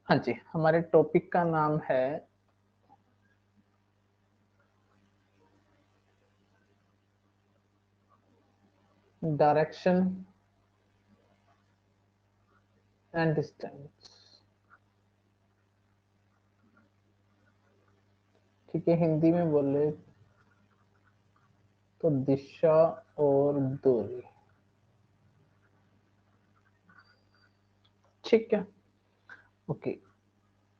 हाँ जी, हमारे टॉपिक का नाम है डायरेक्शन एंड डिस्टेंस। ठीक है, हिंदी में बोले तो दिशा और दूरी। ठीक है, ओके।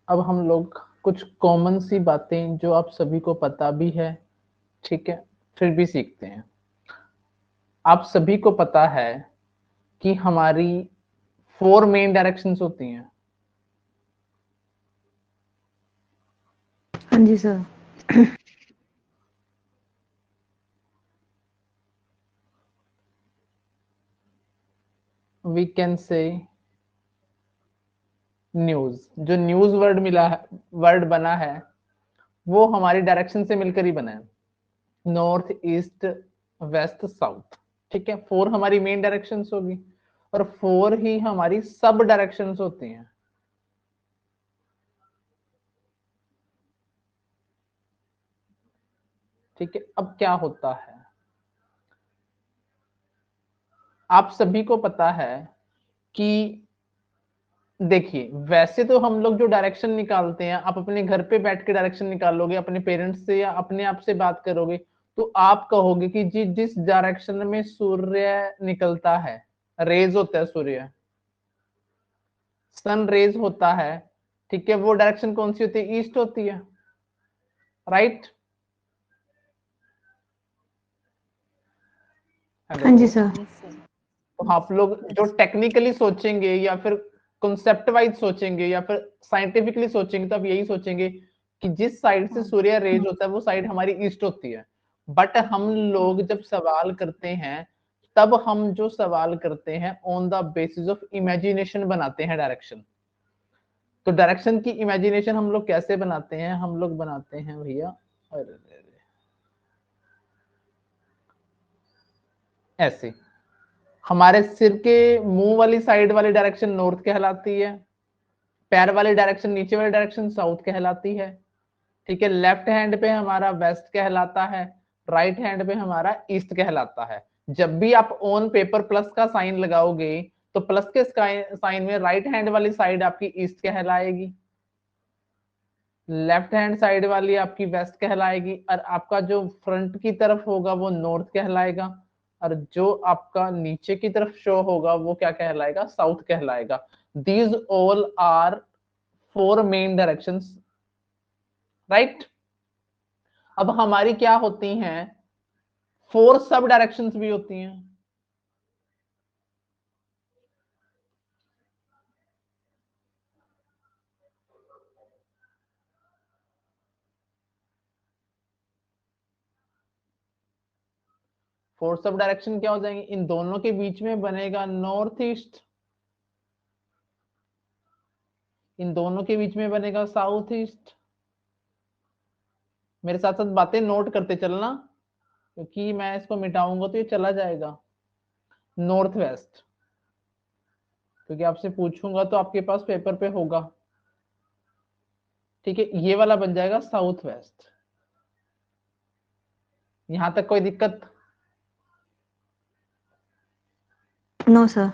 अब हम लोग कुछ कॉमन सी बातें जो आप सभी को पता भी है, ठीक है, फिर भी सीखते हैं। आप सभी को पता है कि हमारी 4 मेन डायरेक्शंस होती हैं। हाँ जी sir. We can say news. जो न्यूज वर्ड मिला है, वर्ड बना है, वो हमारी डायरेक्शन से मिलकर ही बना है, नॉर्थ ईस्ट वेस्ट साउथ। ठीक है, 4 हमारी मेन डायरेक्शंस होगी और 4 ही हमारी सब डायरेक्शंस होती हैं। ठीक है, अब क्या होता है, आप सभी को पता है कि देखिए, वैसे तो हम लोग जो डायरेक्शन निकालते हैं, आप अपने घर पे बैठ के डायरेक्शन निकालोगे, अपने पेरेंट्स से या अपने आप से बात करोगे, तो आप कहोगे कि जी जिस डायरेक्शन में सूर्य निकलता है, रेज होता है, सूर्य सन रेज होता है, ठीक है, वो डायरेक्शन कौन सी होती है? ईस्ट होती है, राइट? हाँ हेलो। जी सर। तो आप लोग जो टेक्निकली सोचेंगे या फिर कॉन्सेप्ट वाइज सोचेंगे या फिर साइंटिफिकली सोचेंगे, तो आप यही सोचेंगे कि जिस साइड से सूर्य रेज होता है वो साइड हमारी ईस्ट होती है। बट हम लोग जब सवाल करते हैं, तब हम जो सवाल करते हैं on the basis of imagination बनाते हैं डायरेक्शन। तो डायरेक्शन की इमेजिनेशन हम लोग कैसे बनाते हैं? हम लोग बनाते हैं भैया ऐसे, हमारे सिर के मुंह वाली साइड वाली डायरेक्शन नॉर्थ कहलाती है, पैर वाली डायरेक्शन नीचे वाली डायरेक्शन साउथ कहलाती है। ठीक है, लेफ्ट हैंड पे हमारा वेस्ट कहलाता है, राइट हैंड पे हमारा ईस्ट कहलाता है। जब भी आप ऑन पेपर प्लस का साइन लगाओगे, तो प्लस के साइन में राइट हैंड वाली साइड आपकी ईस्ट कहलाएगी, लेफ्ट हैंड साइड वाली आपकी वेस्ट कहलाएगी, और आपका जो फ्रंट की तरफ होगा वो नॉर्थ कहलाएगा, और जो आपका नीचे की तरफ शो होगा वो क्या कहलाएगा? साउथ कहलाएगा। These all are 4 main directions, right? अब हमारी क्या होती हैं? 4 सब डायरेक्शंस भी होती हैं। 4 सब डायरेक्शन क्या हो जाएंगे? इन दोनों के बीच में बनेगा नॉर्थ ईस्ट, इन दोनों के बीच में बनेगा साउथ ईस्ट। मेरे साथ साथ बातें नोट करते चलना, क्योंकि मैं इसको मिटाऊंगा तो ये चला जाएगा। नॉर्थ वेस्ट, क्योंकि आपसे पूछूंगा तो आपके पास पेपर पे होगा। ठीक है, ये वाला बन जाएगा साउथ वेस्ट। यहां तक कोई दिक्कत? No sir.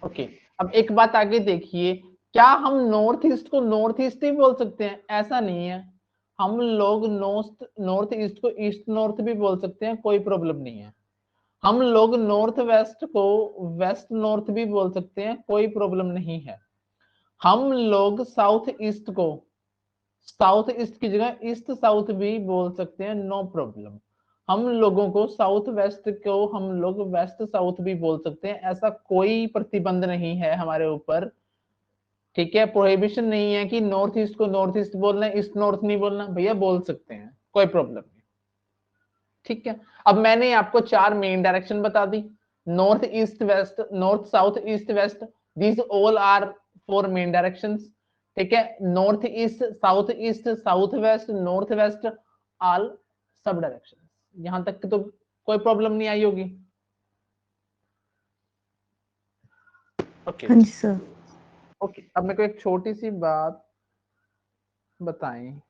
ओके। अब एक बात आगे देखिए, क्या हम नॉर्थ ईस्ट को नॉर्थ ईस्ट ही बोल सकते हैं? ऐसा नहीं है, हम लोग नॉर्थ नॉर्थ ईस्ट को ईस्ट नॉर्थ भी बोल सकते हैं, कोई प्रॉब्लम नहीं है। हम लोग नॉर्थ वेस्ट को वेस्ट नॉर्थ भी बोल सकते हैं, कोई प्रॉब्लम नहीं है। हम लोग साउथ ईस्ट को साउथ ईस्ट की जगह ईस्ट साउथ भी बोल सकते हैं, नो प्रॉब्लम। हम लोगों को साउथ वेस्ट को हम लोग वेस्ट साउथ भी बोल सकते हैं, ऐसा कोई प्रतिबंध नहीं है हमारे ऊपर। ठीक है, प्रोहिबिशन नहीं है कि नॉर्थ ईस्ट को नॉर्थ ईस्ट बोलना है, ईस्ट नॉर्थ नहीं बोलना, भैया बोल सकते हैं, कोई प्रॉब्लम नहीं। ठीक है, अब मैंने आपको 4 मेन डायरेक्शन बता दी, north east west, north south east west, these all are 4 main directions. ठीक है, north east south west, north west, all सब डायरेक्शन। यहां तक तो कोई प्रॉब्लम नहीं आई होगी। ओके, हाँ जी सर। ओके, अब मेरे को एक छोटी सी बात बताएं,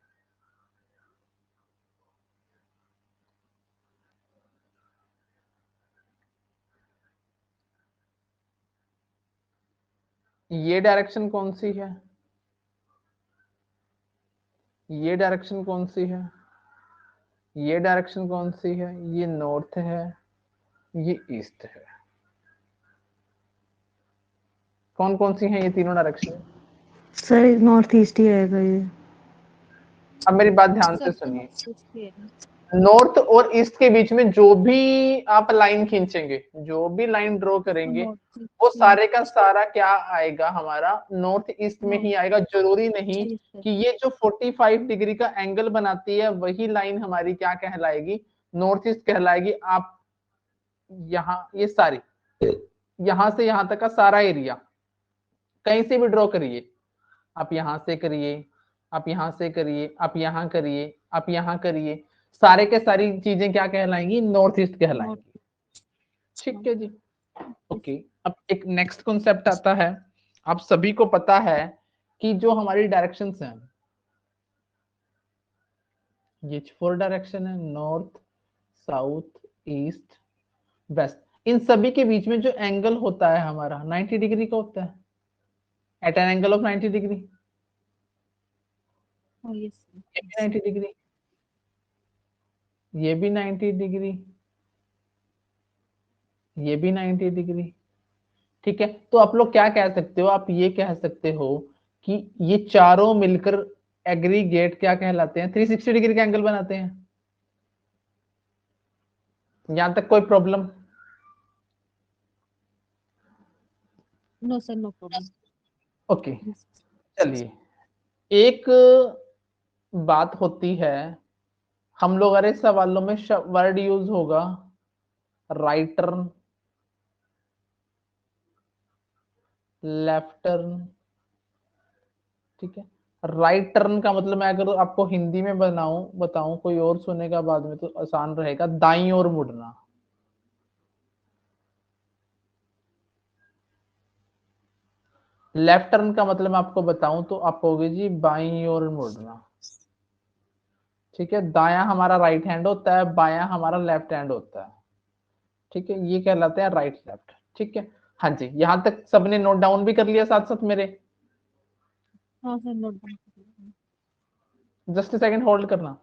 ये डायरेक्शन कौन सी है, ये डायरेक्शन कौन सी है, ये डायरेक्शन कौन सी है, ये नॉर्थ है, ये ईस्ट है। कौन कौन सी हैं ये तीनों डायरेक्शन? सर नॉर्थ ईस्ट ही रहेगा ये। अब मेरी बात ध्यान से सुनिए, नॉर्थ और ईस्ट के बीच में जो भी आप लाइन खींचेंगे, जो भी लाइन ड्रॉ करेंगे, वो सारे का सारा क्या आएगा, हमारा नॉर्थ ईस्ट में ही आएगा। जरूरी नहीं कि ये जो 45 डिग्री का एंगल बनाती है वही लाइन हमारी क्या कहलाएगी, नॉर्थ ईस्ट कहलाएगी। आप यहाँ ये सारी, यहां से यहां तक का सारा एरिया कहीं से भी ड्रॉ करिए, आप यहां से करिए, आप यहां से करिए, आप यहां करिए, आप यहां करिए, सारे के सारी चीजें क्या कहलाएंगी, नॉर्थ ईस्ट कहलाएंगी। ठीक है जी, ओके। अब एक नेक्स्ट कॉन्सेप्ट आता है, आप सभी को पता है कि जो हमारी डायरेक्शंस हैं, ये 4 डायरेक्शन है, नॉर्थ, साउथ, ईस्ट, वेस्ट। इन सभी के बीच में जो एंगल होता है हमारा 90 डिग्री का होता है, at an angle of 90 degree. ये भी 90 डिग्री, ये भी 90 डिग्री, ये भी 90 डिग्री। ठीक है, तो आप लोग क्या कह सकते हो, आप ये कह सकते हो कि ये चारों मिलकर एग्रीगेट क्या कहलाते हैं, 360 डिग्री का एंगल बनाते हैं। यहां तक कोई problem? No sir, no problem. Okay, चलिए, एक बात होती है, हम लोग अरे सवालों में वर्ड यूज होगा राइट टर्न, लेफ्ट टर्न। ठीक है, राइट टर्न का मतलब मैं अगर आपको हिंदी में बताऊं, कोई और सुनेगा बाद में तो आसान रहेगा, दाईं ओर मुड़ना। लेफ्ट टर्न का मतलब मैं आपको बताऊं तो आप कहोगे जी बाईं ओर मुड़ना। ठीक है, दायां हमारा राइट हैंड होता है, बायां हमारा लेफ्ट हैंड होता है। ठीक है, ये कहलाते हैं राइट लेफ्ट। ठीक है, हाँ जी, यहां तक सबने नोट डाउन भी कर लिया साथ साथ मेरे? हाँ sir, note down. Just second hold करना।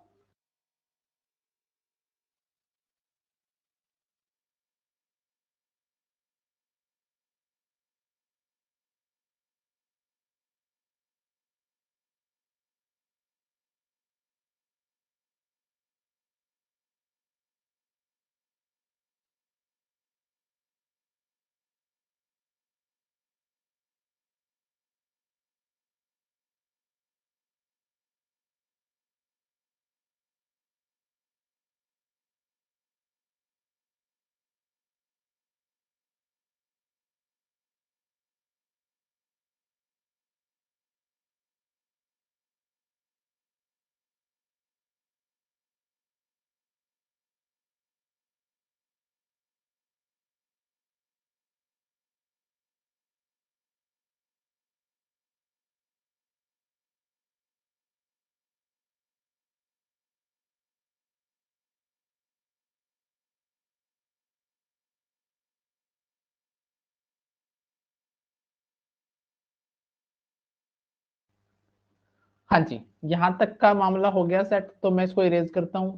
हाँ जी, यहां तक का मामला हो गया सेट, तो मैं इसको इरेज करता हूं।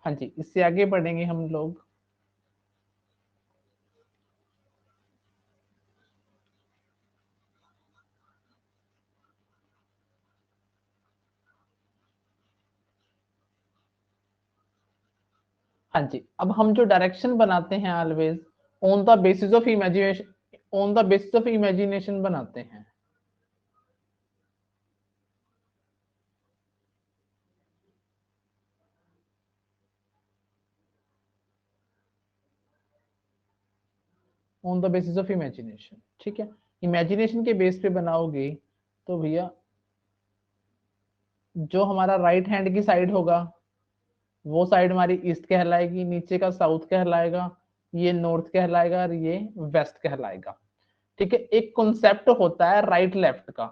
हाँ जी, इससे आगे बढ़ेंगे हम लोग। हाँ जी, अब हम जो डायरेक्शन बनाते हैं always on the basis of imagination, on the basis of imagination बनाते हैं। On the basis of imagination. ठीक है, इमेजिनेशन के बेस पे बनाओगे तो भैया जो हमारा राइट हैंड की साइड होगा वो साइड हमारी ईस्ट कहलाएगी, नीचे का साउथ कहलाएगा, ये नॉर्थ कहलाएगा और ये वेस्ट कहलाएगा। ठीक है, एक कॉन्सेप्ट होता है राइट लेफ्ट का,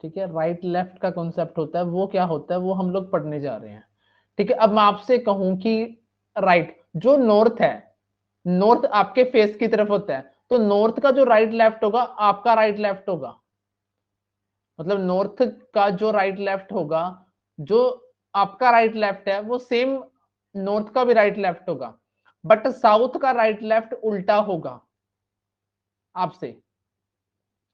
ठीक है, राइट लेफ्ट का कॉन्सेप्ट होता है, वो क्या होता है वो हम लोग पढ़ने जा रहे हैं। ठीक है, अब मैं आपसे कहूं कि राइट जो नॉर्थ है, नॉर्थ आपके फेस की तरफ होता है, तो नॉर्थ का जो राइट लेफ्ट होगा आपका राइट लेफ्ट होगा, मतलब नॉर्थ का जो राइट लेफ्ट होगा, जो आपका राइट लेफ्ट है वो सेम नॉर्थ का भी राइट लेफ्ट होगा, बट साउथ का राइट लेफ्ट उल्टा होगा आपसे।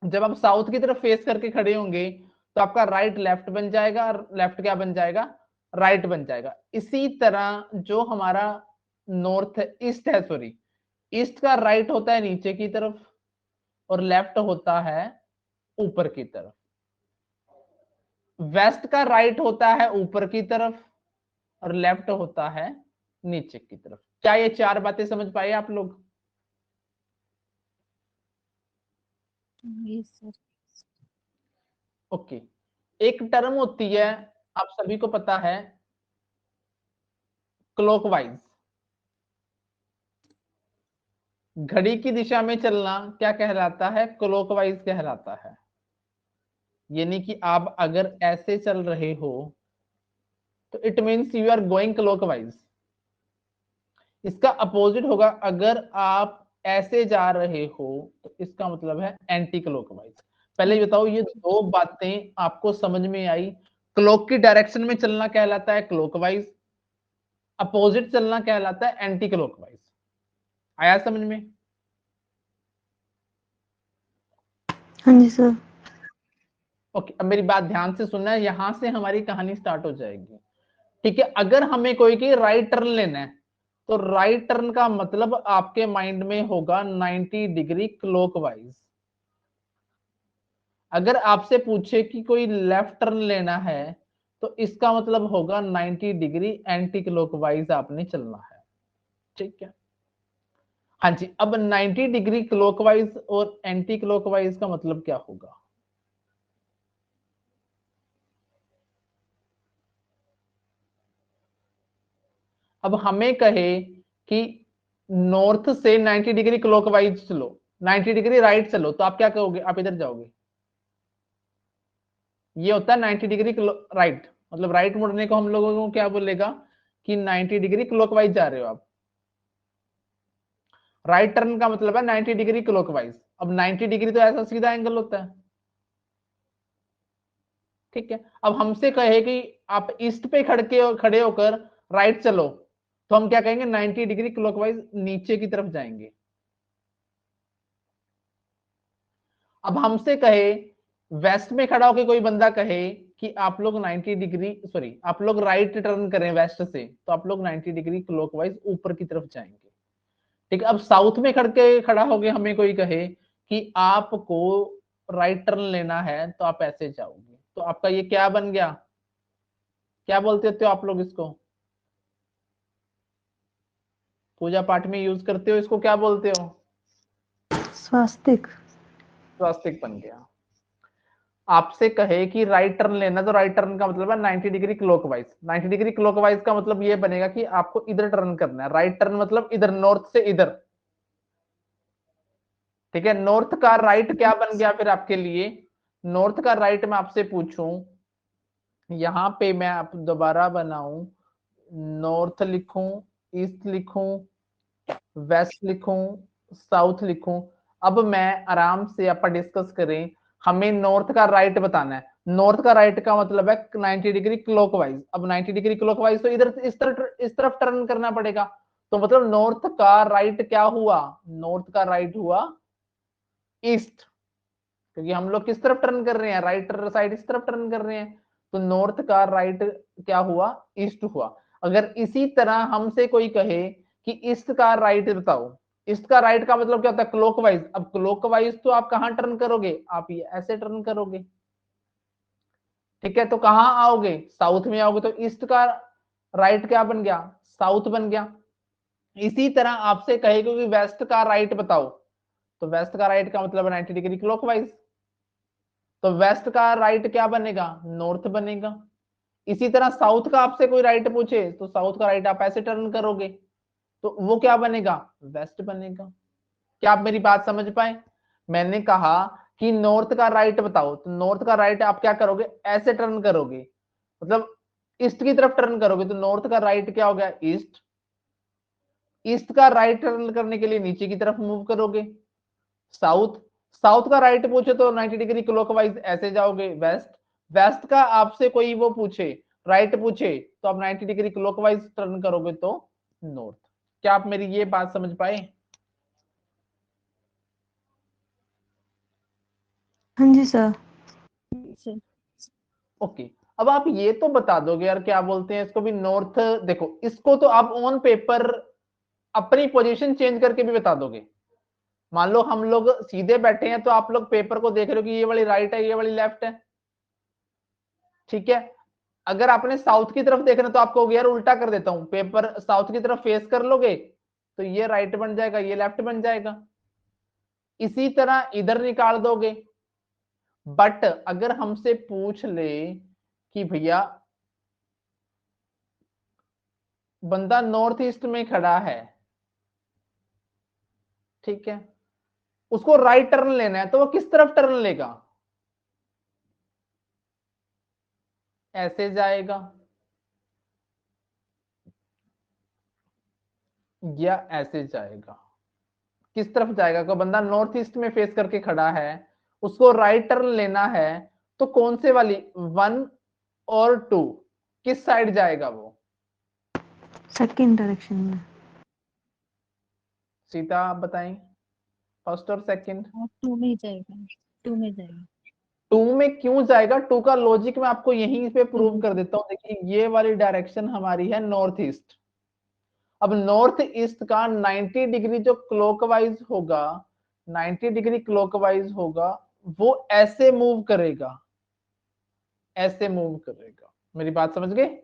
जब आप साउथ की तरफ फेस करके खड़े होंगे तो आपका राइट लेफ्ट बन जाएगा और लेफ्ट क्या बन जाएगा, राइट बन जाएगा। इसी तरह जो हमारा नॉर्थ ईस्ट है, सॉरी, ईस्ट का राइट होता है नीचे की तरफ और लेफ्ट होता है ऊपर की तरफ। वेस्ट का राइट होता है ऊपर की तरफ और लेफ्ट होता है नीचे की तरफ। क्या ये चार बातें समझ पाए आप लोग? Yes sir. ओके, एक टर्म होती है, आप सभी को पता है, क्लॉकवाइज। घड़ी की दिशा में चलना क्या कहलाता है, क्लॉकवाइज कहलाता है। यानी कि आप अगर ऐसे चल रहे हो तो it means you are going clockwise. इसका अपोजिट होगा, अगर आप ऐसे जा रहे हो तो इसका मतलब है एंटी क्लॉकवाइज। पहले ये बताओ, ये दो बातें आपको समझ में आई? क्लॉक की डायरेक्शन में चलना कहलाता है क्लॉकवाइज, अपोजिट चलना कहलाता है एंटी क्लॉकवाइज। आया समझ में? हाँ जी सर। ओके, अब मेरी बात ध्यान से सुनना है, यहां से हमारी कहानी स्टार्ट हो जाएगी। ठीक है, अगर हमें कोई की राइट टर्न लेना है तो राइट टर्न का मतलब आपके माइंड में होगा 90 डिग्री क्लॉकवाइज। अगर आपसे पूछे कि कोई लेफ्ट टर्न लेना है तो इसका मतलब होगा 90 डिग्री एंटी क्लॉकवाइज आपने चलना है। ठीक है, हाँ जी, अब 90 डिग्री क्लॉकवाइज और एंटी क्लॉकवाइज का मतलब क्या होगा? अब हमें कहे कि नॉर्थ से 90 डिग्री क्लॉकवाइज चलो, 90 डिग्री राइट चलो, तो आप क्या कहोगे? आप इधर जाओगे। ये होता है 90 डिग्री राइट, मतलब राइट मुड़ने को हम लोगों को क्या बोलेगा कि 90 डिग्री क्लॉकवाइज जा रहे हो आप। राइट टर्न का मतलब है 90 डिग्री क्लॉकवाइज। अब 90 डिग्री तो ऐसा सीधा एंगल होता है। ठीक है, अब हमसे कहे कि आप ईस्ट पे खड़े होकर राइट चलो, तो हम क्या कहेंगे? 90 डिग्री क्लॉकवाइज नीचे की तरफ जाएंगे। अब हमसे कहे, वेस्ट में खड़ा होकर कोई बंदा कहे कि आप लोग 90 डिग्री, सॉरी, आप लोग राइट टर्न करें वेस्ट से, तो आप लोग 90 डिग्री क्लॉकवाइज ऊपर की तरफ जाएंगे। ठीक है, अब साउथ में खड़ा होके हमें कोई कहे कि आपको राइट टर्न लेना है तो आप ऐसे जाओगे, तो आपका ये क्या बन गया? क्या बोलते हो आप लोग इसको? पूजा पाठ में यूज करते हो इसको, क्या बोलते हो? स्वास्तिक। स्वास्तिक बन गया। आपसे कहे कि राइट टर्न लेना, तो राइट टर्न का मतलब है 90 डिग्री क्लॉकवाइज। 90 डिग्री क्लॉकवाइज का मतलब ये बनेगा कि आपको इधर टर्न करना है। राइट टर्न मतलब इधर, नॉर्थ से इधर। ठीक है, नॉर्थ का राइट क्या बन गया फिर आपके लिए? नॉर्थ का राइट मैं आपसे पूछूं, यहां पे मैं आप दोबारा बनाऊं, नॉर्थ लिखूं, ईस्ट लिखूं, वेस्ट लिखूं, साउथ लिखूं, अब मैं आराम से अपन डिस्कस करें। हमें नॉर्थ का राइट बताना है। नॉर्थ का राइट का मतलब है 90 डिग्री क्लॉकवाइज। अब 90 डिग्री क्लॉकवाइज तो इधर इस तरफ टर्न करना पड़ेगा, तो मतलब नॉर्थ का राइट क्या हुआ? नॉर्थ का राइट हुआ ईस्ट, क्योंकि हम लोग किस तरफ टर्न कर रहे हैं? राइट साइड इस तरफ टर्न कर रहे हैं, तो नॉर्थ का राइट क्या हुआ? ईस्ट हुआ। अगर इसी तरह हमसे कोई कहे कि ईस्ट का राइट बताओ, ईस्ट का राइट का मतलब क्या होता है? क्लॉकवाइज। अब क्लॉकवाइज तो आप कहां टर्न करोगे? आप ये ऐसे टर्न करोगे। ठीक है, तो कहां आओगे? साउथ में आओगे, तो ईस्ट का राइट क्या बन गया? साउथ बन गया। इसी तरह आपसे कहेगा कि वेस्ट का राइट बताओ, तो वेस्ट का राइट का मतलब 90 डिग्री क्लॉकवाइज, तो वेस्ट का राइट क्या बनेगा? नॉर्थ बनेगा। इसी तरह साउथ का आपसे कोई राइट पूछे तो साउथ का राइट आप ऐसे टर्न करोगे। तो वो क्या बनेगा, वेस्ट बनेगा। क्या आप मेरी बात समझ पाए? मैंने कहा कि नॉर्थ का राइट बताओ, तो नॉर्थ का राइट आप क्या करोगे, ऐसे टर्न करोगे, मतलब ईस्ट की तरफ टर्न करोगे, तो नॉर्थ का राइट क्या हो गया, ईस्ट। ईस्ट का राइट टर्न करने के लिए नीचे की तरफ मूव करोगे, साउथ। साउथ का राइट पूछे तो 90 डिग्री क्लॉकवाइज ऐसे जाओगे, वेस्ट। वेस्ट का आपसे कोई वो पूछे, राइट पूछे, तो आप 90 डिग्री क्लॉकवाइज टर्न करोगे तो नॉर्थ। क्या आप मेरी ये बात समझ पाए? हाँ जी सर। Sir okay. अब आप ये तो बता दोगे यार, क्या बोलते हैं इसको भी, नॉर्थ। देखो इसको तो आप ऑन पेपर अपनी पोजीशन चेंज करके भी बता दोगे। मान लो हम लोग सीधे बैठे हैं, तो आप लोग पेपर को देख रहे हो कि ये वाली राइट है, ये वाली लेफ्ट है, ठीक है। अगर आपने साउथ की तरफ देखना तो आप कहोगे यार उल्टा कर देता हूं, पेपर साउथ की तरफ फेस कर लोगे तो ये राइट बन जाएगा, ये लेफ्ट बन जाएगा। इसी तरह इधर निकाल दोगे। बट अगर हमसे पूछ ले कि भैया बंदा नॉर्थ ईस्ट में खड़ा है, ठीक है, उसको राइट टर्न लेना है, तो वो किस तरफ टर्न लेगा, ऐसे जाएगा या ऐसे जाएगा? किस तरफ जाएगा? कोई बंदा नॉर्थ ईस्ट में फेस करके खड़ा है, उसको राइट टर्न लेना है, तो कौन से वाली, 1 और 2, किस साइड जाएगा वो? सेकंड डायरेक्शन में। सीता आप बताएं, फर्स्ट और सेकंड। और 2 में ही जाएगा, 2 में जाएगा। 2 में क्यों जाएगा? 2 का लॉजिक मैं आपको यहीं पे प्रूव कर 2 देता हूं। देखिए ये वाली डायरेक्शन हमारी है नॉर्थ ईस्ट। अब नॉर्थ ईस्ट का 90 डिग्री जो क्लॉकवाइज होगा, 90 डिग्री क्लॉकवाइज होगा, वो ऐसे मूव करेगा, ऐसे मूव करेगा। मेरी बात समझ गए?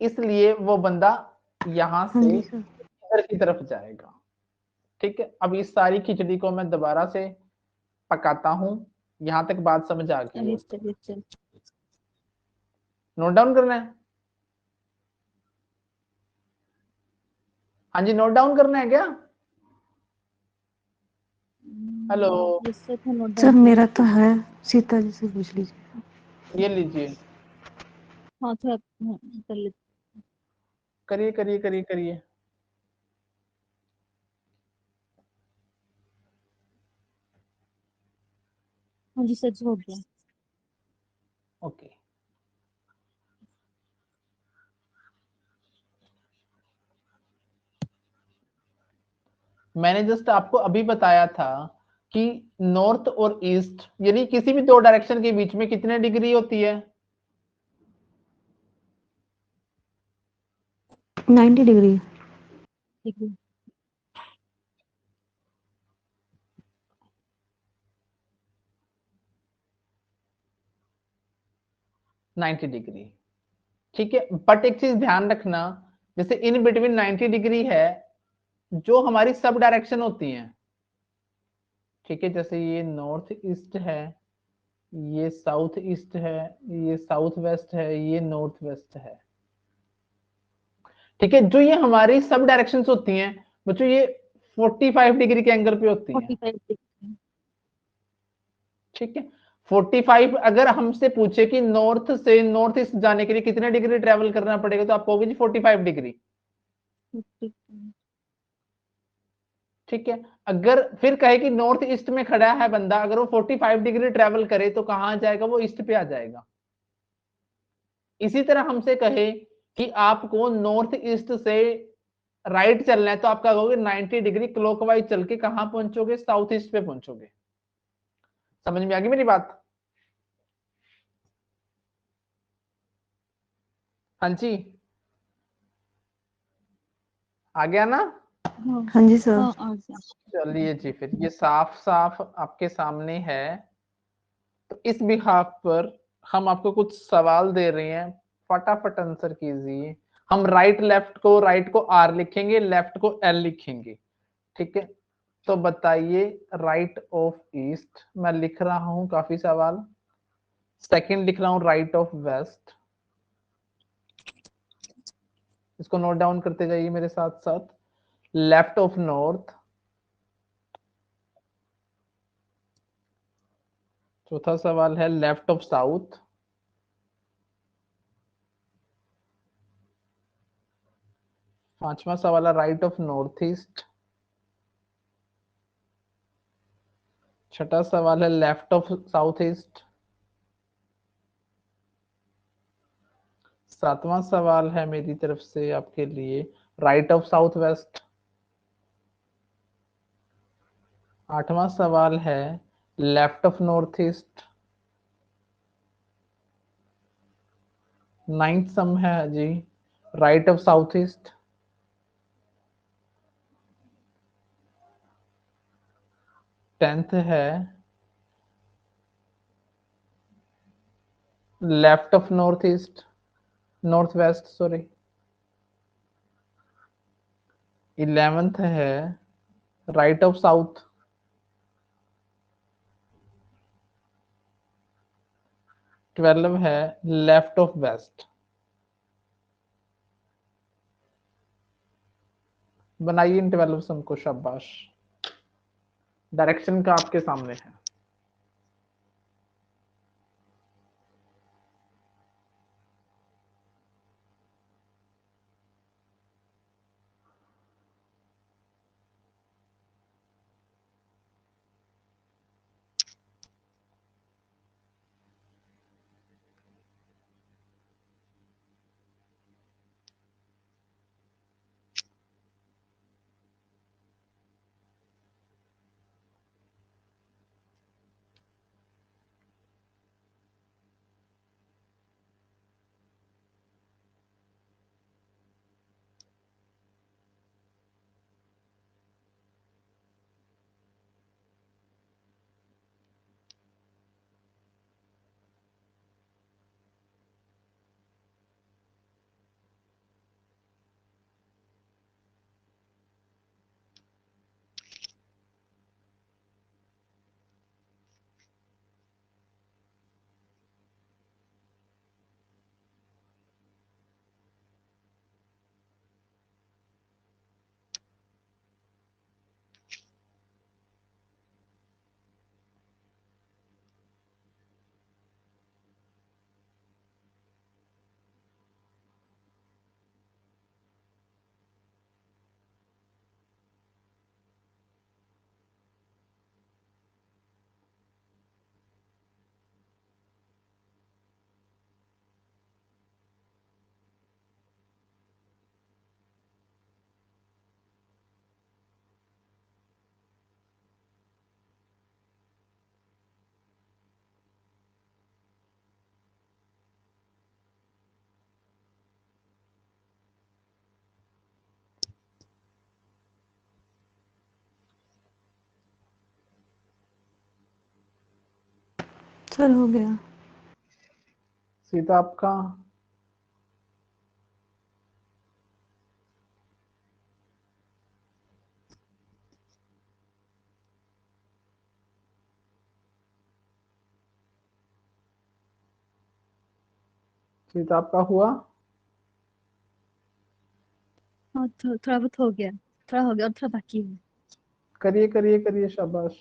इसलिए वो बंदा यहां हाँ से जी सर। इधर की तरफ जाएगा, ठीक है। अब इस सारी खिचड़ी को मैं दोबारा से पकाता हूं, यहां तक बात समझ आ गई चलिए हो? चलिए चल। नोट डाउन करना है? हाँ जी, नोट डाउन करना है क्या? हेलो, ये सर था नोट सर डाउन किया। मेरा तो है, सीता जी से पूछ लीजिए। ये लीजिए, हाँ थोड़ा कर लेते। करिए करिए करिए करिए। हाँ जी सर जी हो गया। ओके, मैंने जस्ट आपको अभी बताया था कि नॉर्थ और ईस्ट यानी किसी भी दो डायरेक्शन के बीच में कितने डिग्री होती है? 90 डिग्री। ठीक है। 90 डिग्री, ठीक है। बट एक चीज ध्यान रखना, जैसे इन बिटवीन 90 डिग्री है, जो हमारी सब डायरेक्शन होती हैं, ठीक है, जैसे ये नॉर्थ ईस्ट है, ये साउथ ईस्ट है, ये साउथ वेस्ट है, ये नॉर्थ वेस्ट है, ठीक है। जो ये हमारी सब डायरेक्शंस होती हैं बच्चों, ये 45 डिग्री के एंगल पे होती हैं, 45 डिग्री। ठीक है। 45 अगर हमसे पूछे कि नॉर्थ से नॉर्थ ईस्ट जाने के लिए कितने डिग्री ट्रेवल करना पड़ेगा, तो आप कहोगे जी 45 डिग्री, ठीक है। अगर फिर कहे कि नॉर्थ ईस्ट में खड़ा है बंदा, अगर वो 45 डिग्री ट्रेवल करे तो कहां जाएगा, वो ईस्ट पे आ जाएगा। इसी तरह हमसे कहे कि आपको नॉर्थ ईस्ट से राइट चलना है, तो आप क्या कहोगे 90 डिग्री क्लॉकवाइज चल के कहां पहुंचोगे, साउथ ईस्ट पे पहुंचोगे। समझ में आ गई मेरी बात? हाँ जी, आ गया ना? हाँ हाँ जी सर। हाँ आ गया। चलिए जी, फिर ये साफ साफ आपके सामने है। तो इस बिहाफ पर हम आपको कुछ सवाल दे रहे हैं, फटाफट आंसर कीजिए। हम राइट को आर लिखेंगे, लेफ्ट को एल लिखेंगे, ठीक है। तो बताइए, राइट ऑफ ईस्ट मैं लिख रहा हूं काफी सवाल। सेकंड लिख रहा हूं राइट ऑफ वेस्ट। इसको नोट डाउन करते जाइए मेरे साथ साथ। लेफ्ट ऑफ नॉर्थ, चौथा सवाल है लेफ्ट ऑफ साउथ, पांचवा सवाल है राइट ऑफ नॉर्थ ईस्ट, छठा सवाल है लेफ्ट ऑफ साउथ ईस्ट, सातवां सवाल है मेरी तरफ से आपके लिए राइट ऑफ साउथ वेस्ट, आठवां सवाल है left of north east, ninth sum है जी right of south east, 10th है left of north east, north west sorry, 11th है राइट ऑफ साउथ, 12 है लेफ्ट ऑफ वेस्ट। बनाइए इन 12 सम को, शाबाश। डायरेक्शन का आपके सामने है। सर हो गया। सीता आपका सीता आपका हुआ। हाँ थोड़ा बहुत हो गया, थोड़ा हो गया और थोड़ा बाकी है। करिए करिए करिए, शाबाश।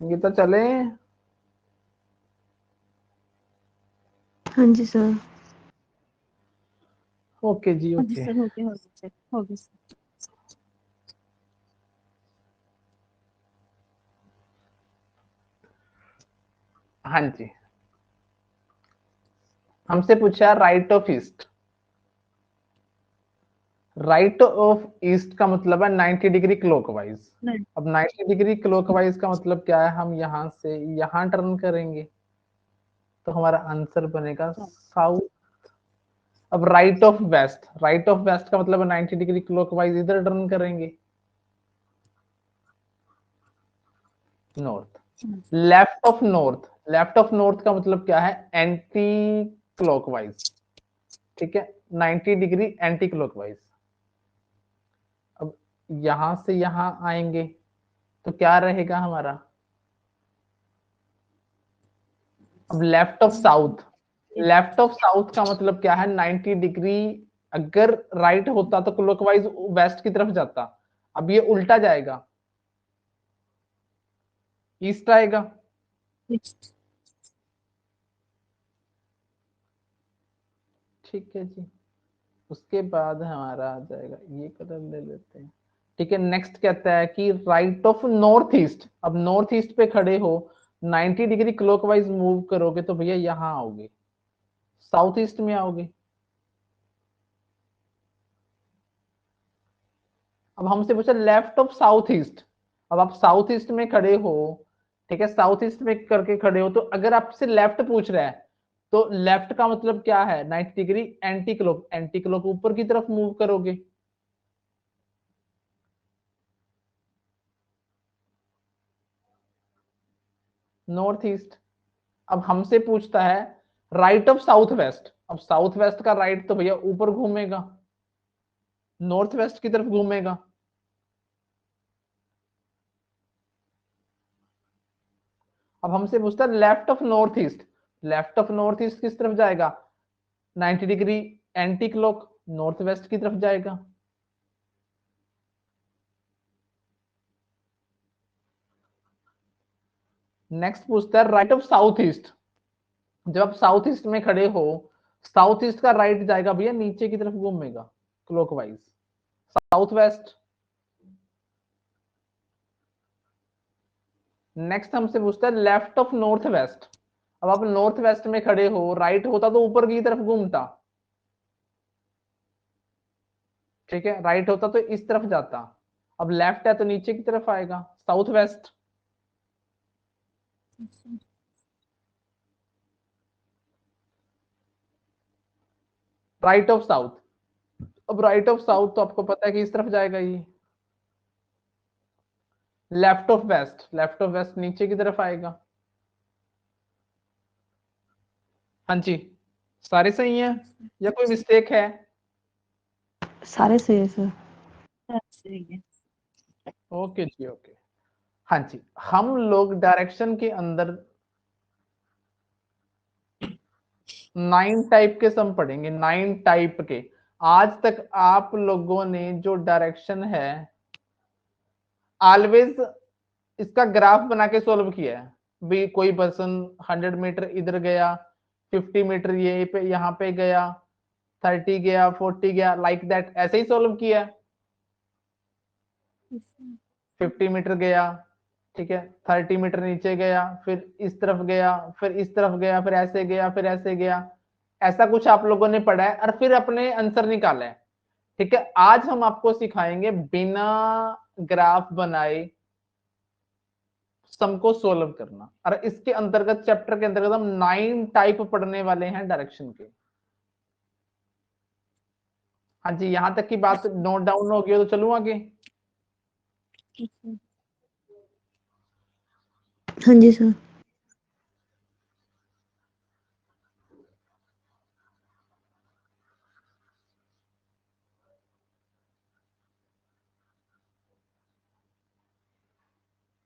संगीता चले? हाँ जी सर। ओके जी, हाँ जी ओके। सर, हो गया सर, हो गया सर। हाँ जी, हमसे पूछा right of east. Right of east का मतलब है 90 डिग्री क्लॉकवाइज। नहीं, अब 90 डिग्री क्लॉकवाइज का मतलब क्या है, हम यहां से यहां टर्न करेंगे तो हमारा आंसर बनेगा साउथ। अब right of west, right of west का मतलब है 90 डिग्री क्लॉकवाइज, इधर टर्न करेंगे north. Left of north, left of north का मतलब क्या है, एंटी क्लॉकवाइज। ठीक है, 90 डिग्री एंटी क्लॉकवाइज। अब यहां से यहां आएंगे तो क्या रहेगा हमारा, अब left of south, left of south का मतलब क्या है, 90 डिग्री। अगर राइट होता तो क्लॉकवाइज वेस्ट की तरफ जाता, अब ये उल्टा जाएगा, ईस्ट आएगा। ठीक है जी, उसके बाद हमारा आ जाएगा, ये कलर ले लेते हैं। ठीक है, नेक्स्ट कहता है कि राइट ऑफ नॉर्थ ईस्ट। अब नॉर्थ ईस्ट पे खड़े हो, 90 डिग्री क्लॉकवाइज मूव करोगे तो भैया यहां आओगे, साउथ ईस्ट में आओगे। अब हमसे पूछा लेफ्ट ऑफ साउथ ईस्ट। अब आप साउथ ईस्ट में खड़े हो, ठीक है, साउथ ईस्ट में करके खड़े हो, तो अगर आपसे लेफ्ट पूछ रहा है तो लेफ्ट का मतलब क्या है, 90 degree anti clock, anti clock ऊपर की तरफ मूव करोगे। North east. अब हमसे पूछता है राइट ऑफ साउथ वेस्ट। अब साउथ वेस्ट का राइट तो भैया ऊपर घूमेगा, नॉर्थ वेस्ट की तरफ घूमेगा। अब हमसे पूछता है left of north east. Left of north east किस तरफ जाएगा, 90 degree anti clock, north west की तरफ जाएगा। नेक्स्ट पूछता है राइट ऑफ साउथ ईस्ट। जब आप साउथ ईस्ट में खड़े हो, साउथ ईस्ट का राइट जाएगा भैया नीचे की तरफ घूमेगा, क्लॉकवाइज, साउथ वेस्ट। नेक्स्ट हमसे पूछता है लेफ्ट ऑफ नॉर्थ वेस्ट। अब आप नॉर्थ वेस्ट में खड़े हो, राइट होता तो ऊपर की तरफ घूमता, ठीक है, राइट होता तो इस तरफ जाता, अब लेफ्ट है तो नीचे की तरफ आएगा, south west. Right of south. अब राइट ऑफ साउथ तो आपको पता है कि इस तरफ जाएगा ये। Left of west, left of west नीचे की तरफ आएगा। हाँ जी, सारे सही हैं या कोई मिस्टेक है? सारे सही है सर। सही है। ओके जी, ओके। हाँ जी, हम लोग डायरेक्शन के अंदर 9 टाइप के सम पढ़ेंगे, 9 टाइप के। आज तक आप लोगों ने जो डायरेक्शन है ऑलवेज इसका ग्राफ बना के सॉल्व किया है। भी कोई पर्सन 100 मीटर इधर गया, 50 मीटर ये पे यहाँ पे गया, 30 गया, 40 गया, लाइक दैट, ऐसे ही सॉल्व किया है। 50 मीटर गया, ठीक है, 30 मीटर नीचे गया, फिर इस तरफ गया, फिर इस तरफ गया, फिर ऐसे गया, फिर ऐसे गया। ऐसा कुछ आप लोगों ने पढ़ा है और फिर अपने आंसर निकाला है। ठीक है, आज हम आपको सिखाएंगे बिना ग्राफ बनाए सम को सोल्व करना, और इसके अंतर्गत, चैप्टर के अंतर्गत हम 9 टाइप पढ़ने वाले हैं डायरेक्शन के। हाँ जी, यहां तक की बात नोट डाउन हो गई तो चलूं आगे। हाँ जी सर।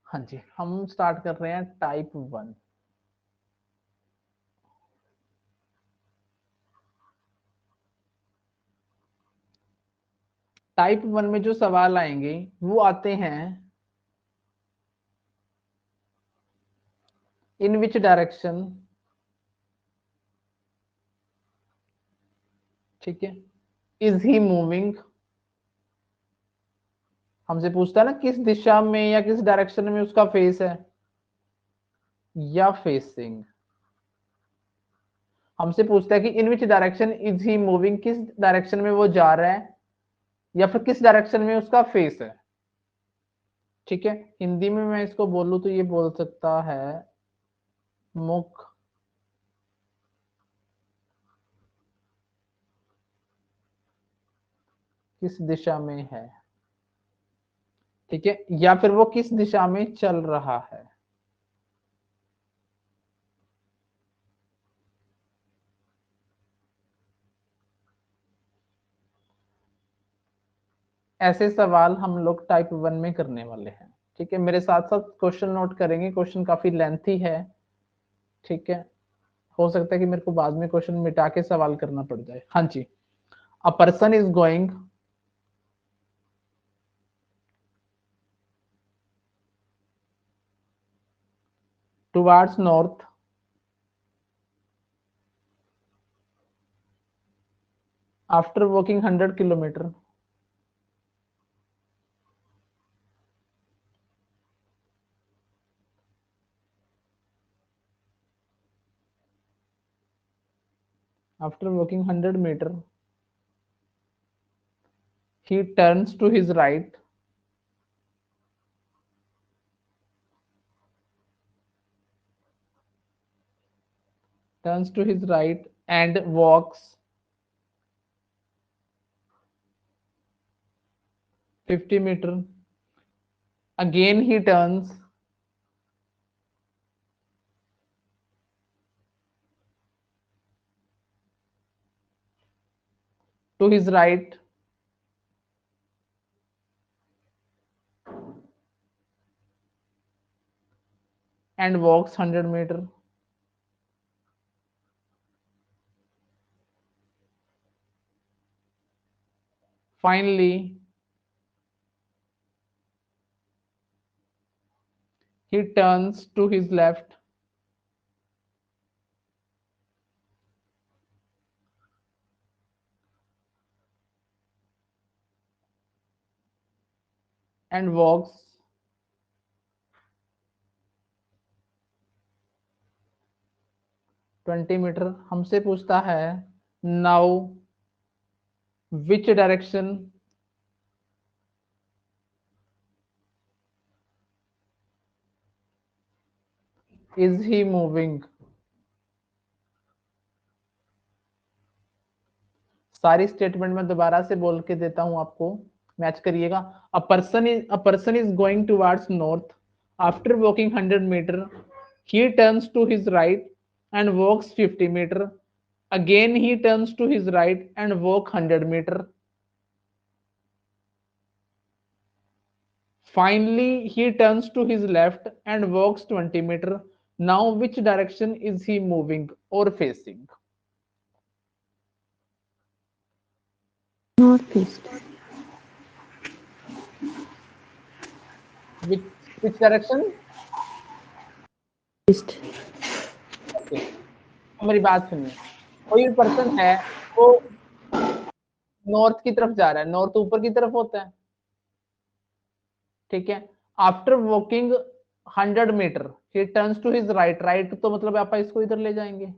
हाँ जी, हम स्टार्ट कर रहे हैं टाइप 1। टाइप 1 में जो सवाल आएंगे वो आते हैं इन विच डायरेक्शन, ठीक है, इज ही मूविंग। हमसे पूछता है ना किस दिशा में या किस डायरेक्शन में उसका फेस है या फेसिंग। हमसे पूछता है कि in which direction is he moving, किस डायरेक्शन में वो जा रहा है या फिर किस डायरेक्शन में उसका फेस है। ठीक है, हिंदी में मैं इसको बोलूं तो ये बोल सकता है मुख किस दिशा में है, ठीक है, या फिर वो किस दिशा में चल रहा है। ऐसे सवाल हम लोग टाइप 1 में करने वाले हैं। ठीक है, मेरे साथ साथ क्वेश्चन नोट करेंगे, क्वेश्चन काफी लेंथी है। ठीक है, हो सकता है कि मेरे को बाद में क्वेश्चन मिटा के सवाल करना पड़ जाए। हाँ जी, a person is going towards north after walking 100 kilometer after walking 100 meter he turns to his right and walks 50 meter. Again he turns to his right and walks 100 meter. Finally he turns to his left and walks 20 metre. हमसे पूछता है now which direction is he moving. सारी statement में दोबारा से बोल के देता हूं आपको, मैच करिएगा। A person is going towards north after walking 100 metre he turns to his right and walks 50 meter. Again he turns to his right and walk 100 meter. Finally he turns to his left and walks 20 meter. Now which direction is he moving or facing? Northeast. Which direction? East. Okay. हमारी बात सुनिए, कोई भी person है वो north की तरफ जा रहा है, नॉर्थ ऊपर की तरफ होता है, ठीक है। After walking 100 metre he turns to his right, right तो मतलब आप इसको इधर ले जाएंगे।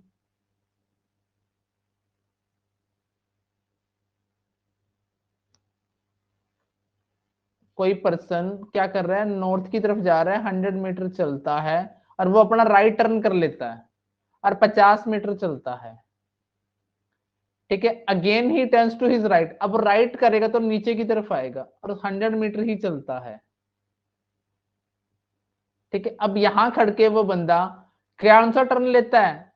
कोई पर्सन क्या कर रहा है, नॉर्थ की तरफ जा रहा है, 100 मीटर चलता है और वो अपना राइट टर्न कर लेता है और 50 मीटर चलता है, ठीक है। Again he turns to his right, अब राइट करेगा तो नीचे की तरफ आएगा और 100 मीटर ही चलता है, ठीक है। अब यहां खड़के वो बंदा कौन सा टर्न लेता है,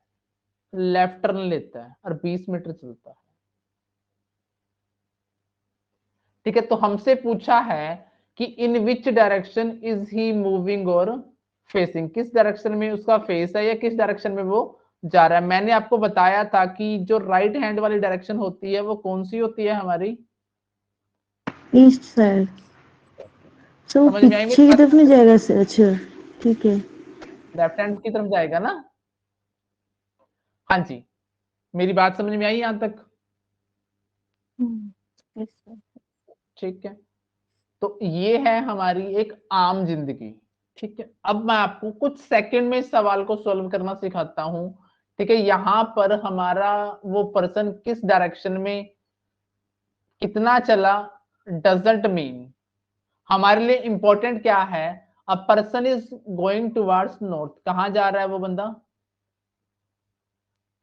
लेफ्ट टर्न लेता है और 20 मीटर चलता है, ठीक है। तो हमसे पूछा है कि in which direction is he moving और फेसिंग, किस डायरेक्शन में उसका फेस है या किस डायरेक्शन में वो जा रहा है। मैंने आपको बताया था कि जो राइट हैंड वाली डायरेक्शन होती है वो कौन सी होती है हमारी, ईस्ट साइड सर, वो समझ में आई मेरी पीछे की बात? तरफ नहीं जाएगा सर? अच्छा ठीक है। लेफ्ट हैंड की तरफ जाएगा ना? हाँ जी, मेरी बात समझ में आई यहां तक? yes sir. ठीक है, तो ये है हमारी एक आम जिंदगी। ठीक है, अब मैं आपको कुछ सेकंड में इस सवाल को सॉल्व करना सिखाता हूं। ठीक है, यहां पर हमारा वो पर्सन किस डायरेक्शन में कितना चला डजंट मीन, हमारे लिए इंपॉर्टेंट क्या है, अ person is going towards north, कहां जा रहा है वो बंदा?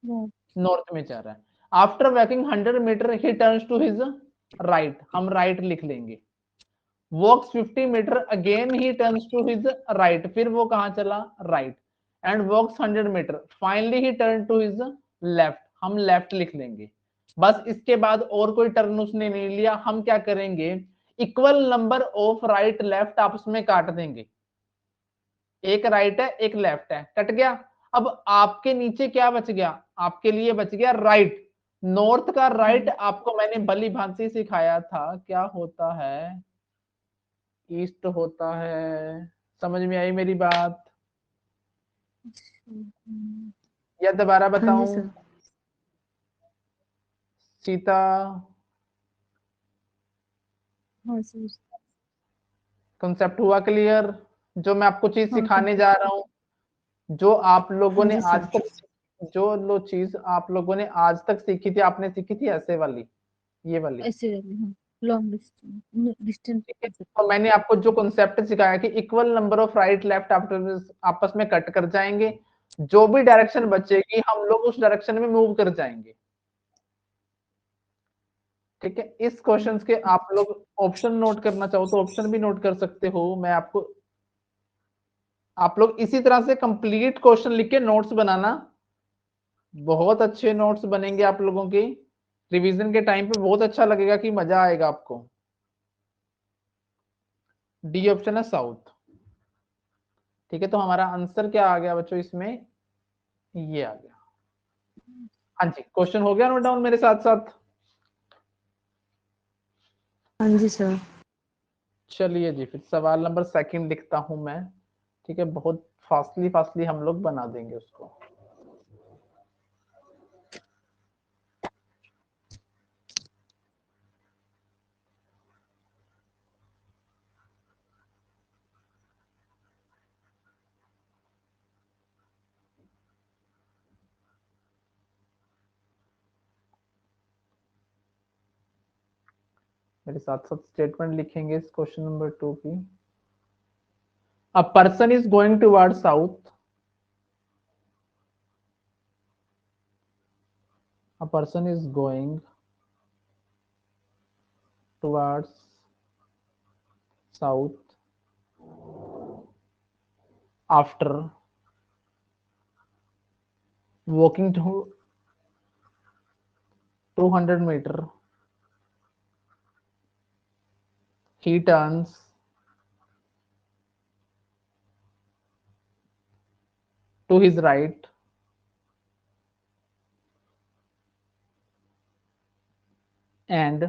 Yeah. नॉर्थ में जा रहा है। After walking 100 metre he turns to his right, हम राइट लिख लेंगे। Walks 50 metre again he turns to his right, फिर वो कहां चला? Right. And walks 100 metre finally he turn to his left, हम लेफ्ट लिख लेंगे। बस इसके बाद और कोई टर्न उसने नहीं लिया। हम क्या करेंगे, equal number of right left आपस में काट देंगे। एक राइट है एक लेफ्ट है, कट गया। अब आपके नीचे क्या बच गया? आपके लिए बच गया राइट। नॉर्थ का राइट आपको मैंने भली भांति सिखाया था क्या होता है, ईस्ट होता है। समझ में आई मेरी बात या दोबारा हाँ जी बताऊं? सर। सीता, हाँ सर। कॉन्सेप्ट हुआ क्लियर? जो मैं आपको चीज हाँ सिखाने जा रहा हूं, जो आप लोगों हाँ ने जी आज सर। तक, जो लो चीज आप लोगों ने आज तक सीखी थी, आपने सीखी थी ऐसे वाली, ये वाली। ऐसे वाले, हाँ लॉन्ग डिस्टेंस डिस्टेंस। ठीक है, तो मैंने आपको जो कॉन्सेप्ट सिखाया कि equal number of right left आपस में कट कर जाएंगे, जो भी डायरेक्शन बचेगी हम लोग उस डायरेक्शन में मूव कर जाएंगे। ठीक है, इस क्वेश्चन के आप लोग ऑप्शन नोट करना चाहो तो ऑप्शन भी नोट कर सकते हो। मैं आपको, आप लोग इसी तरह से कंप्लीट क्वेश्चन लिख के नोट्स बनाना, बहुत अच्छे नोट्स बनेंगे आप लोगों के। रिवीजन के टाइम पे बहुत अच्छा लगेगा कि मजा आएगा आपको। डी ऑप्शन है साउथ। ठीक है, तो हमारा आंसर क्या आ गया बच्चों इसमें, ये आ गया। हाँ जी, क्वेश्चन हो गया नोट डाउन मेरे साथ साथ? हाँ जी सर। चलिए जी, फिर सवाल नंबर सेकंड लिखता हूं मैं। ठीक है, बहुत फास्टली फास्टली हम लोग बना देंगे उसको। मेरे साथ साथ स्टेटमेंट लिखेंगे इस क्वेश्चन नंबर 2 की। अ person is going toward south, a person is going towards south after walking to 200 meter, he turns to his right and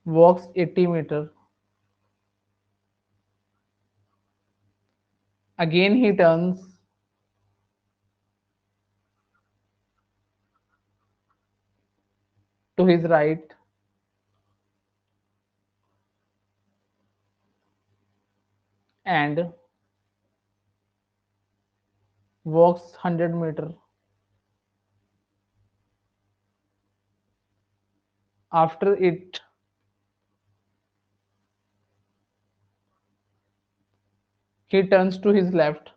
walks 80 meter. Again he turns to his right and walks 100 meter. After it, he turns to his left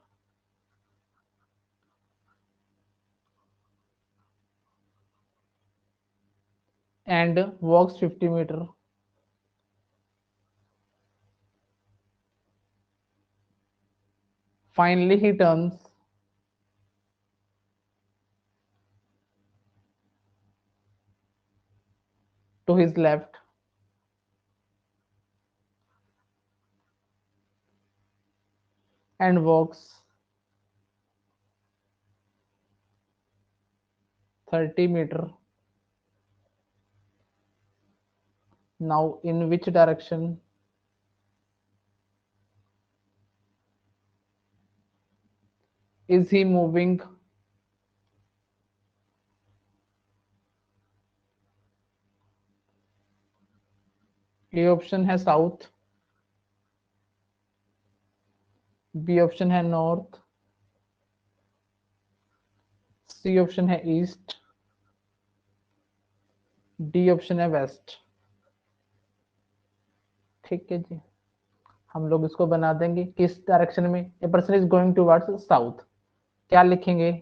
and walks 50 meter. Finally, he turns to his left and walks 30 meter. Now in which direction? Is he moving? A option है south, B option है north, C option है east, D option है waste. ठीक है जी, हम लोग इसको बना देंगे किस डायरेक्शन में। A person is going towards south, क्या लिखेंगे?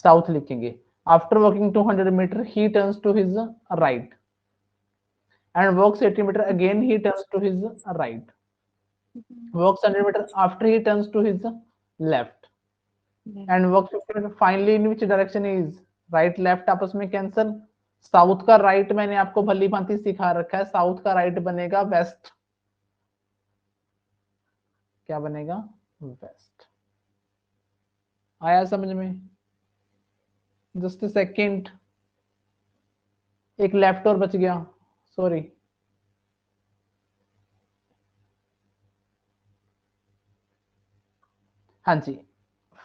साउथ लिखेंगे। After walking 200 metre he turns to his right and walks 80 meter, again he turns to his right, walks 100 meter, after he turns to his left and walks 50 meter, finally in which direction he is? right left आपस में cancel, south का right मैंने आपको भली भांति सिखा रखा है, साउथ का राइट बनेगा वेस्ट। क्या बनेगा? वेस्ट। आया समझ में? जस्ट सेकेंड, एक लेफ्ट और बच गया, सॉरी। हाँ जी,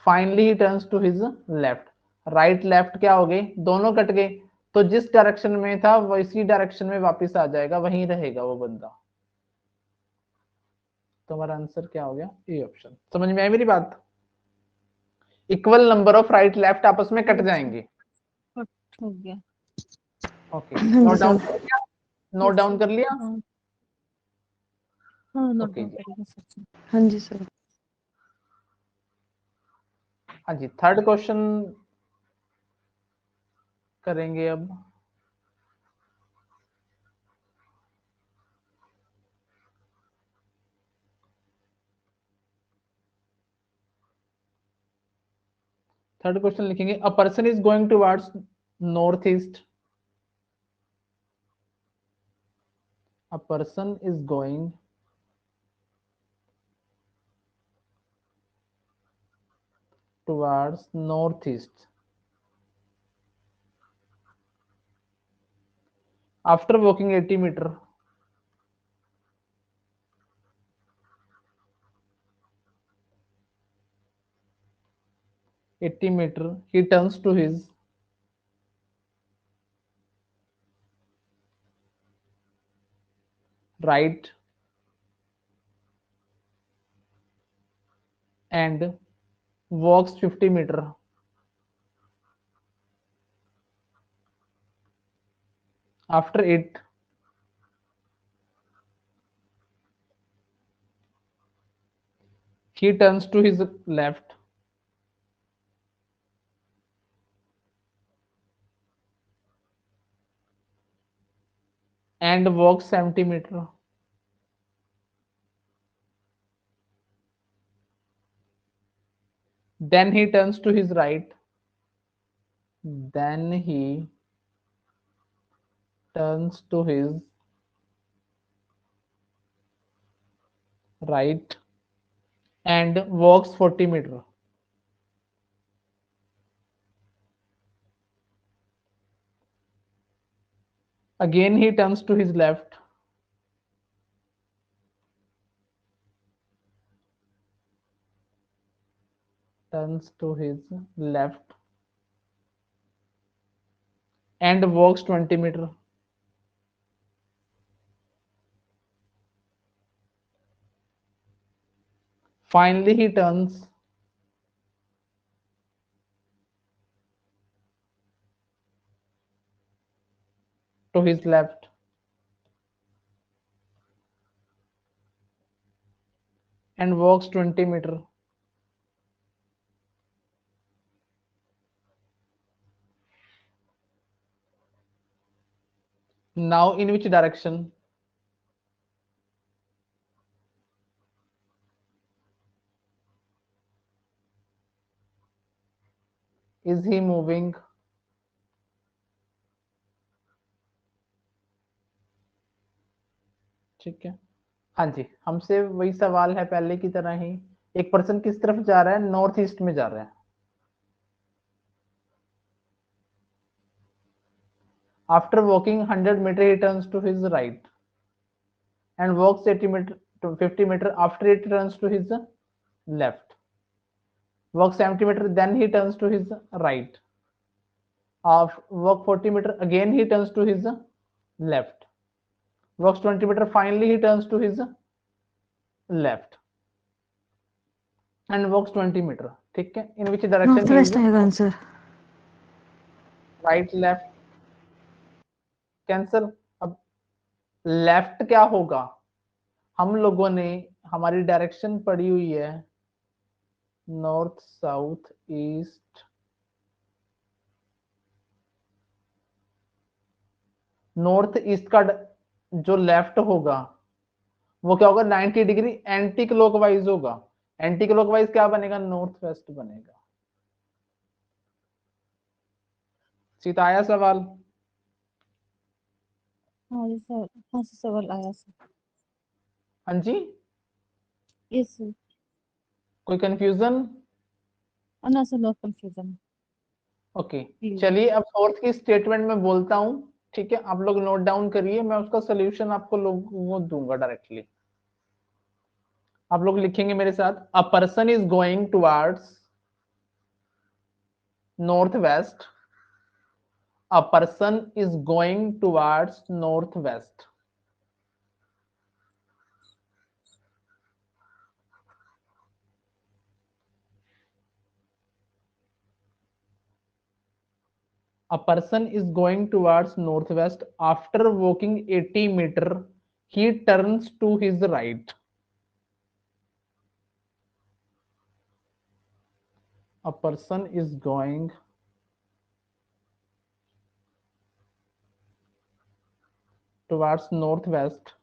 finally he turns to his left, right left क्या हो गए? दोनों कट गए, तो जिस डायरेक्शन में था वैसी डायरेक्शन में वापस आ जाएगा, वहीं रहेगा वो बंदा। तो हमारा आंसर क्या हो गया? A option. समझ में आई मेरी बात? Equal number of right left आपस में कट जाएंगे। हो गया। ओके, नोट डाउन कर लिया? नोट डाउन कर लिया? हाँ, नोट ओके डाउन जी। करेगा सर। हाँ जी सर। हाँ जी, थर्ड क्वेश्चन करेंगे अब। थर्ड क्वेश्चन लिखेंगे, अ person is going towards north east, a person is going towards northeast after walking 80 meter, he turns to his right and walks 50 meter. After it, he turns to his left and walks 70 meter. Then he turns to his right. Then he turns to his right and walks 40 meter. Again he turns to his left and walks 20 meter. Finally he turns to his left and walks 20 meter. Now in which direction? Is he moving? ठीक है, हाँ जी, हमसे वही सवाल है पहले की तरह ही। एक पर्सन किस तरफ जा रहा है? नॉर्थ ईस्ट में जा रहा है। After walking 100 metre he turns to his right, and walks 80 meter to 50 meter. After it turns to his left. Walks 70 meter, then he turns to his right. Walk 40 meter, again he turns to his left. Walks 20 meter, finally he turns to his left and walks 20 meter. ठीक है, in which direction north he is? West आएगा answer. Right left cancel. अब left क्या होगा, हम लोगों ने हमारी डायरेक्शन पढ़ी हुई है north south east. North east का जो लेफ्ट होगा वो क्या होगा, 90 डिग्री एंटी क्लॉकवाइज होगा। एंटी क्लॉकवाइज क्या बनेगा, नॉर्थ वेस्ट बनेगा। सीता आया सवाल? हाँ जी सर, हाँ सर, सवाल आया सर। हाँ जी, यस सर। कोई कंफ्यूजन? ना सर, नो कंफ्यूजन। ओके चलिए, अब फोर्थ की स्टेटमेंट में बोलता हूं, ठीक है, आप लोग नोट डाउन करिए, मैं उसका सोल्यूशन आपको लोगों को दूंगा डायरेक्टली। आप लोग लिखेंगे मेरे साथ, अ person is going towards north west. A person is going towards north west. A person is going towards northwest. After walking 80 meter, he turns to his right. A person is going towards northwest.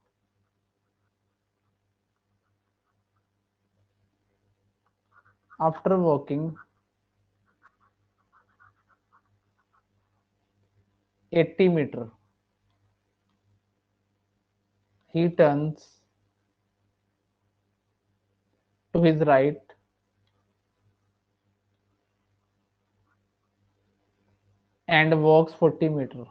After walking 80 meter, he turns to his right and walks 40 meter.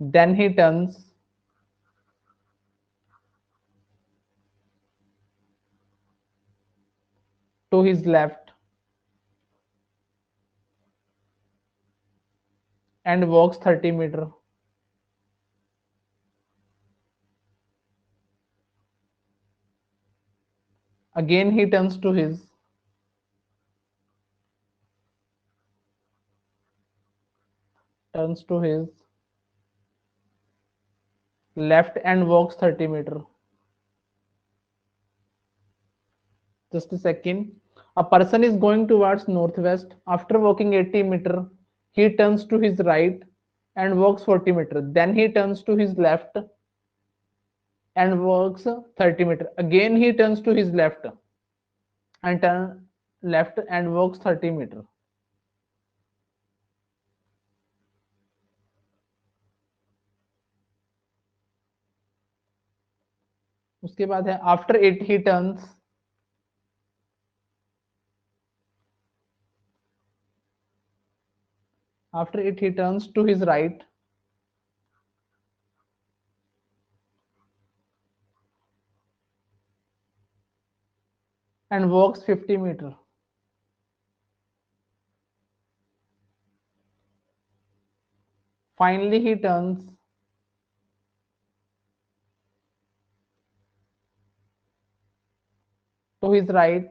Then he turns to his left and walks 30 meter. Again he turns to his left and walks 30 meter. Just a second. A person is going towards northwest. After walking 80 meter, he turns to his right and walks 40 meter. Then he turns to his left and walks 30 meter. Again he turns to his left and turn left and walks 30 meter. उसके बाद है after it he turns to his right and walks 50 meter. Finally he turns to his right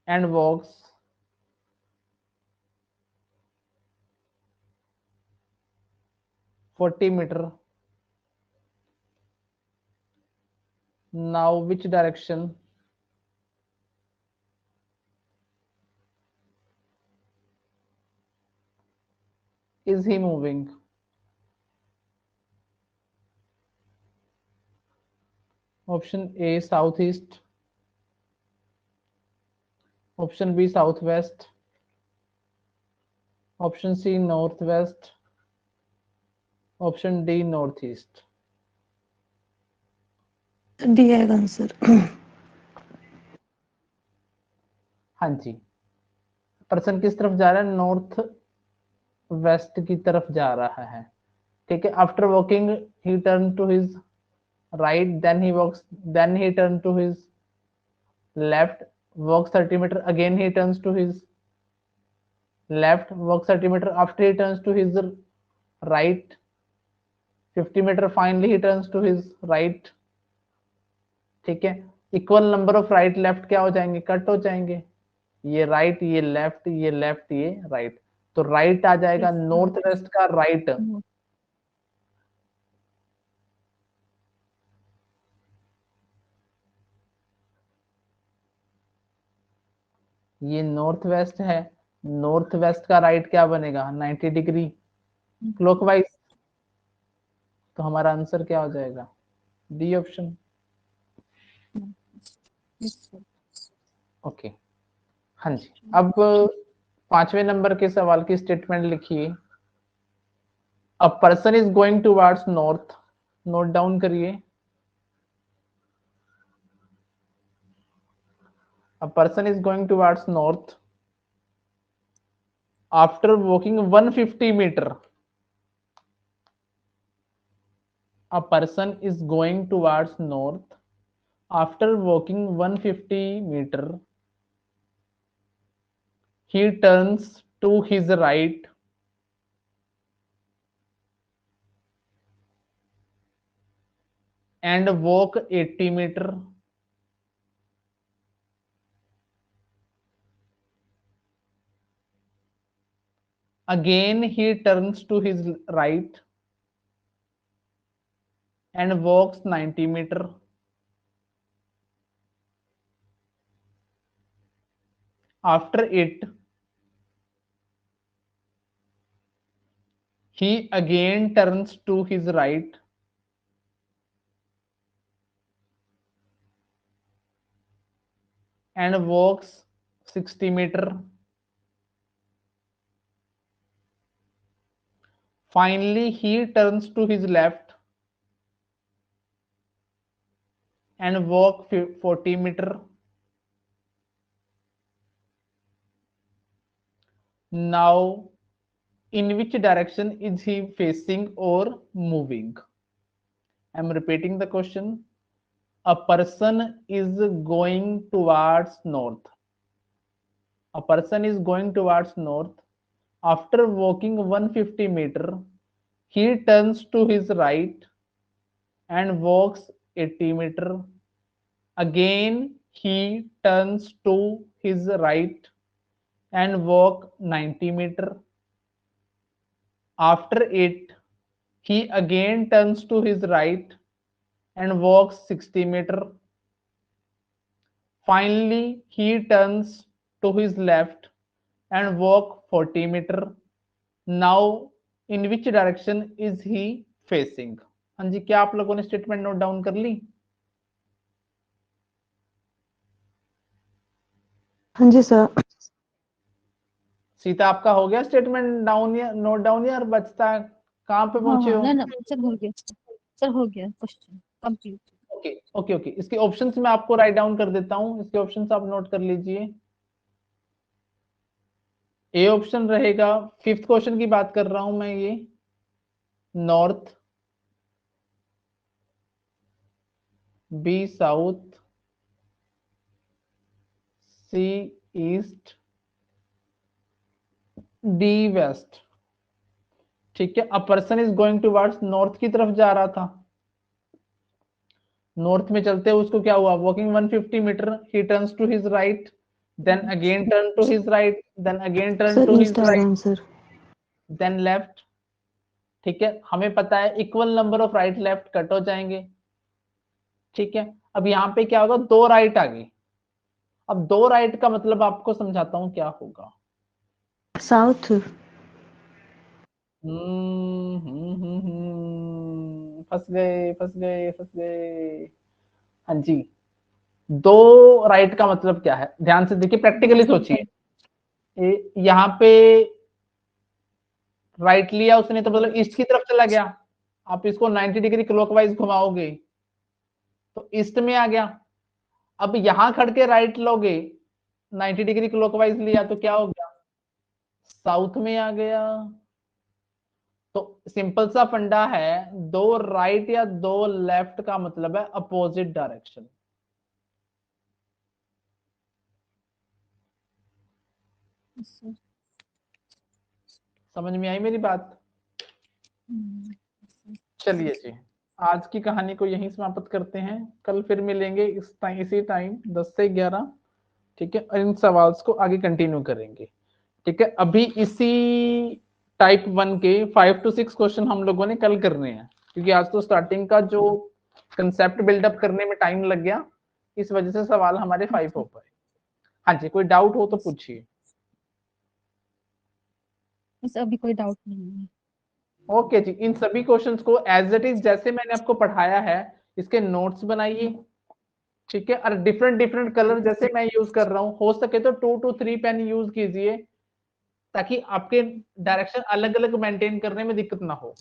and walks 40 meter. Now which direction is he moving? Option A southeast, option B southwest, option C northwest, option D northeast. D आएगा answer. हाँ जी, person किस तरफ जा रहा है, north west की तरफ जा रहा है, ठीक है। After walking he turn to his right, then he turn to his left, walk 30 metre, again he turns to his left, walk 30 metre, after he turns to his right 50 metre, finally he turns to his right, ठीक है। Equal number of right left क्या हो जाएंगे, cut हो जाएंगे, ये right ये left ये लेफ्ट ये राइट, तो राइट आ जाएगा नॉर्थ वेस्ट का राइट। ये नॉर्थ वेस्ट है, नॉर्थ वेस्ट का राइट क्या बनेगा, 90 डिग्री क्लॉकवाइज, तो हमारा आंसर क्या हो जाएगा, डी ऑप्शन। ओके हाँ जी, अब 5वें नंबर के सवाल की स्टेटमेंट लिखिए। A person is going towards north, note down करिए। A person is going towards north after walking 150 meter. A person is going towards north after walking 150 meter. He turns to his right and walk 80 meter. Again he turns to his right and walks 90 meter. After it, he again turns to his right and walks 60 meter. Finally, he turns to his left and walk 40 meter. Now, in which direction is he facing or moving? I am repeating the question. A person is going towards north. A person is going towards north. After walking 150 meter, he turns to his right and walks 80 meter. Again, he turns to his right and walk 90 meter. After it, he again turns to his right and walks 60 meter. Finally, he turns to his left and walk 40 meter. Now, in which direction is he facing? हाँ जी, क्या आप लोगों ने statement note down कर ली? हाँ जी sir. Sita आपका हो गया स्टेटमेंट डाउन या नोट डाउन या बचता है? कहाँ पे पहुंचे हो? ना सर हो गया सर, हो गया question complete. Okay okay okay, इसके ऑप्शंस मैं आपको राइट डाउन कर देता हूं, इसके ऑप्शंस आप नोट कर लीजिए। ए ऑप्शन रहेगा, फिफ्थ क्वेश्चन की बात कर रहा हूं मैं, ये नॉर्थ, बी साउथ, सी ईस्ट, डी वेस्ट, ठीक है। अ person is going towards north की तरफ जा रहा था, नॉर्थ में चलते हुए उसको क्या हुआ, walking 150 meter, he turns to his right, then again turn to his right, then again turn sir to his east आ रहा राइट, आंसर। देन लेफ्ट, ठीक है। हमें पता है equal number of right left cut हो जाएंगे, ठीक है। अब यहाँ पे क्या होगा, दो राइट आ गई। अब दो राइट का मतलब आपको समझाता हूं क्या होगा। साउथ। फंस गए फंस गए फंस गए। हाँ जी, दो राइट का मतलब क्या है, ध्यान से देखिए, प्रैक्टिकली सोचिए। यहाँ पे राइट लिया उसने तो मतलब ईस्ट की तरफ चला गया, आप इसको 90 डिग्री क्लॉकवाइज घुमाओगे तो ईस्ट में आ गया। अब यहां खड़ के राइट लोगे 90 डिग्री क्लॉकवाइज लिया तो क्या हो गया, साउथ में आ गया। तो सिंपल सा फंडा है, दो राइट या दो लेफ्ट का मतलब है अपोजिट डायरेक्शन। सर समझ में आई मेरी बात? सर। चलिए जी, आज की कहानी को यहीं समाप्त करते हैं, कल फिर मिलेंगे इसी टाइम 10 से 11, ठीक है, और इन सवाल्स को आगे कंटिन्यू करेंगे, ठीक है। अभी इसी टाइप 1 के 5 to 6 क्वेश्चन हम लोगों ने कल करने हैं, क्योंकि आज तो स्टार्टिंग का जो कंसेप्ट बिल्डअप करने में टाइम लग गया, इस वजह से सवाल हमारे 5 हो पाए। हाँ जी, कोई डाउट हो तो पूछिए। बस अभी कोई डाउट नहीं है। ओके जी, इन सभी क्वेश्चंस को एज इट इज जैसे मैंने आपको पढ़ाया है इसके नोट्स बनाइए, ठीक है। और डिफरेंट डिफरेंट कलर जैसे मैं यूज कर रहा हूं, हो सके तो 2 to 3 पेन यूज कीजिए, ताकि आपके डायरेक्शन अलग अलग मेंटेन करने में दिक्कत ना हो।